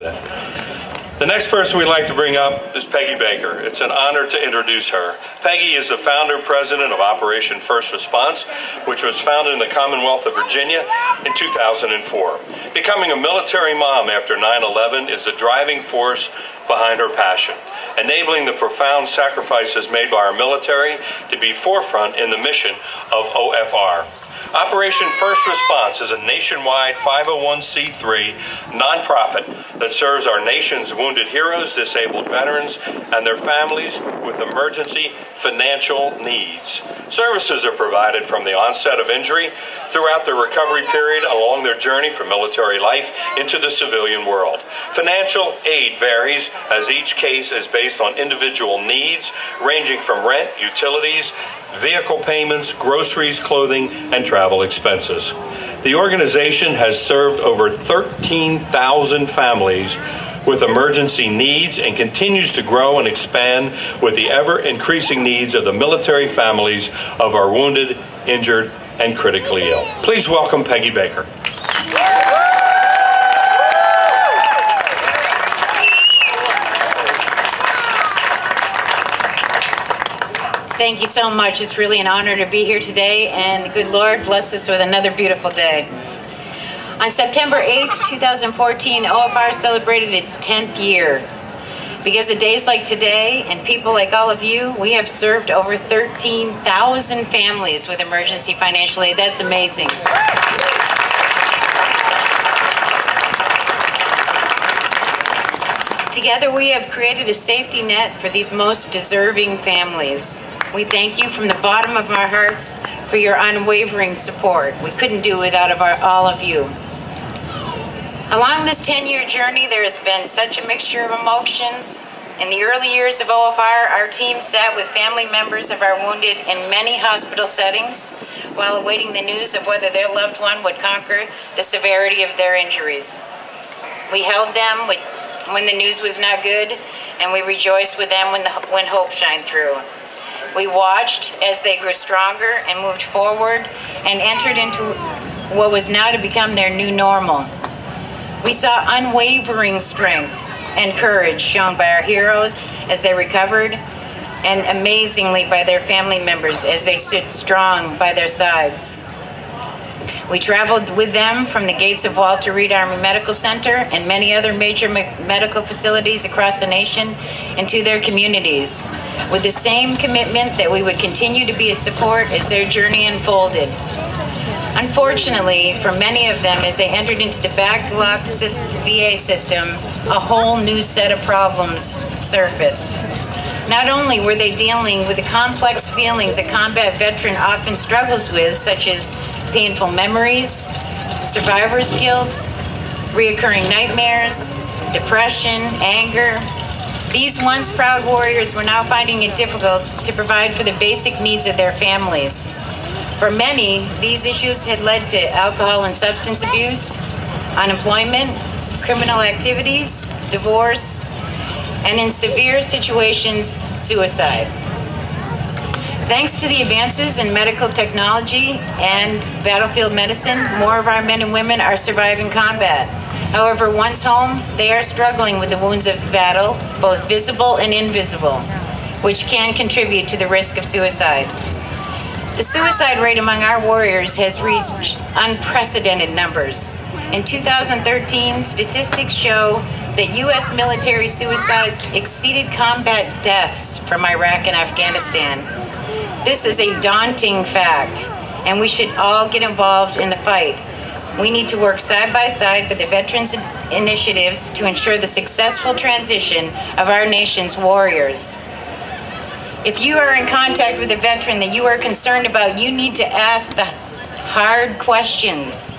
The next person we'd like to bring up is Peggy Baker. It's an honor to introduce her. Peggy is the founder and president of Operation First Response, which was founded in the Commonwealth of Virginia in 2004. Becoming a military mom after 9/11 is the driving force behind her passion, enabling the profound sacrifices made by our military to be forefront in the mission of OFR. Operation First Response is a nationwide 501c3 nonprofit that serves our nation's wounded heroes, disabled veterans, and their families with emergency financial needs. Services are provided from the onset of injury throughout the recovery period along their journey from military life into the civilian world. Financial aid varies as each case is based on individual needs, ranging from rent, utilities, vehicle payments, groceries, clothing, and travel expenses. The organization has served over 13,000 families with emergency needs and continues to grow and expand with the ever-increasing needs of the military families of our wounded, injured, and critically ill. Please welcome Peggy Baker. Thank you so much. It's really an honor to be here today, and the good Lord bless us with another beautiful day. On September 8th, 2014, OFR celebrated its 10th year. Because of days like today and people like all of you, we have served over 13,000 families with emergency financial aid. That's amazing. Together we have created a safety net for these most deserving families. We thank you from the bottom of our hearts for your unwavering support. We couldn't do it without all of you. Along this 10-year journey, there has been such a mixture of emotions. In the early years of OFR, our team sat with family members of our wounded in many hospital settings while awaiting the news of whether their loved one would conquer the severity of their injuries. We held them when the news was not good, and we rejoiced with them when hope shined through. We watched as they grew stronger and moved forward and entered into what was now to become their new normal. We saw unwavering strength and courage shown by our heroes as they recovered, and amazingly by their family members as they stood strong by their sides. We traveled with them from the gates of Walter Reed Army Medical Center and many other major medical facilities across the nation into their communities, with the same commitment that we would continue to be a support as their journey unfolded. Unfortunately, for many of them, as they entered into the backlogged VA system, a whole new set of problems surfaced. Not only were they dealing with the complex feelings a combat veteran often struggles with, such as painful memories, survivor's guilt, reoccurring nightmares, depression, anger. These once proud warriors were now finding it difficult to provide for the basic needs of their families. For many, these issues had led to alcohol and substance abuse, unemployment, criminal activities, divorce, and in severe situations, suicide. Thanks to the advances in medical technology and battlefield medicine, more of our men and women are surviving combat. However, once home, they are struggling with the wounds of battle, both visible and invisible, which can contribute to the risk of suicide. The suicide rate among our warriors has reached unprecedented numbers. In 2013, statistics show that U.S. military suicides exceeded combat deaths from Iraq and Afghanistan. This is a daunting fact, and we should all get involved in the fight. We need to work side by side with the veterans initiatives to ensure the successful transition of our nation's warriors. If you are in contact with a veteran that you are concerned about, you need to ask the hard questions.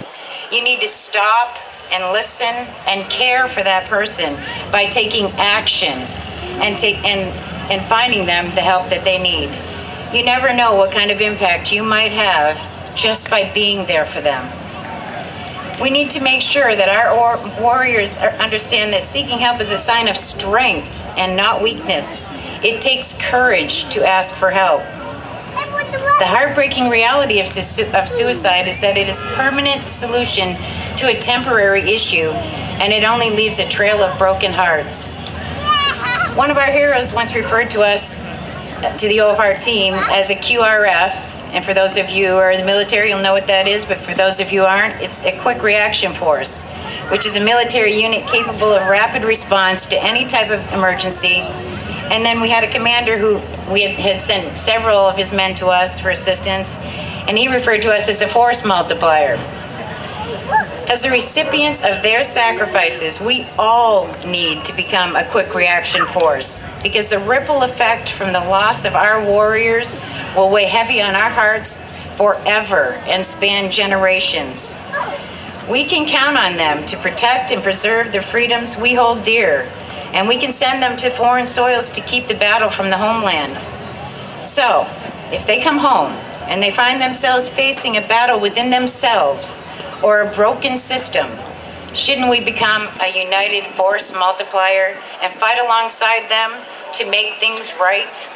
You need to stop and listen and care for that person by taking action and finding them the help that they need. You never know what kind of impact you might have just by being there for them. We need to make sure that our warriors understand that seeking help is a sign of strength and not weakness. It takes courage to ask for help. The heartbreaking reality of suicide is that it is a permanent solution to a temporary issue, and it only leaves a trail of broken hearts. One of our heroes once referred to us, to the OFR team, as a QRF, and for those of you who are in the military, you'll know what that is, but for those of you who aren't, it's a quick reaction force, which is a military unit capable of rapid response to any type of emergency. And then we had a commander who had sent several of his men to us for assistance, and he referred to us as a force multiplier. As the recipients of their sacrifices, we all need to become a quick reaction force, because the ripple effect from the loss of our warriors will weigh heavy on our hearts forever and span generations. We can count on them to protect and preserve the freedoms we hold dear, and we can send them to foreign soils to keep the battle from the homeland. So, if they come home and they find themselves facing a battle within themselves or a broken system, shouldn't we become a united force multiplier and fight alongside them to make things right?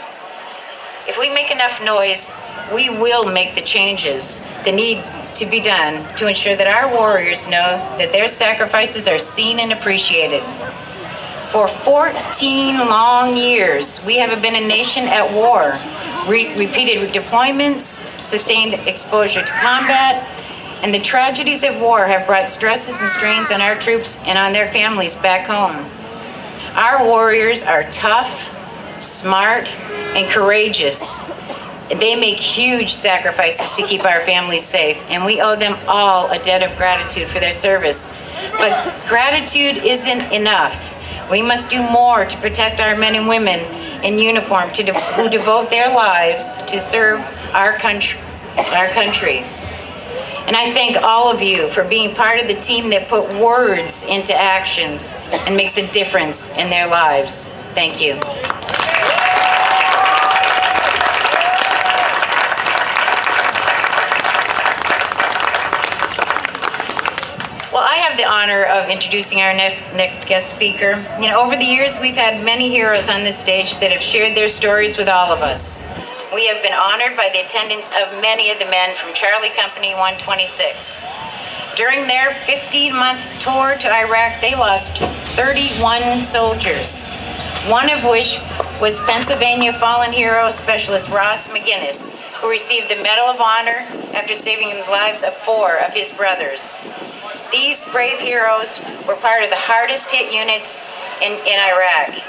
If we make enough noise, we will make the changes that need to be done to ensure that our warriors know that their sacrifices are seen and appreciated. For 14 long years, we have been a nation at war, repeated deployments, sustained exposure to combat, and the tragedies of war have brought stresses and strains on our troops and on their families back home. Our warriors are tough, smart, and courageous. They make huge sacrifices to keep our families safe, and we owe them all a debt of gratitude for their service. But gratitude isn't enough. We must do more to protect our men and women in uniform who devote their lives to serve our country. And I thank all of you for being part of the team that put words into actions and makes a difference in their lives. Thank you. Well, I have the honor of introducing our next guest speaker. Over the years, we've had many heroes on this stage that have shared their stories with all of us. We have been honored by the attendance of many of the men from Charlie Company 126. During their 15-month tour to Iraq, they lost 31 soldiers, one of which was Pennsylvania fallen hero Specialist Ross McGinnis, who received the Medal of Honor after saving the lives of 4 of his brothers. These brave heroes were part of the hardest hit units in Iraq.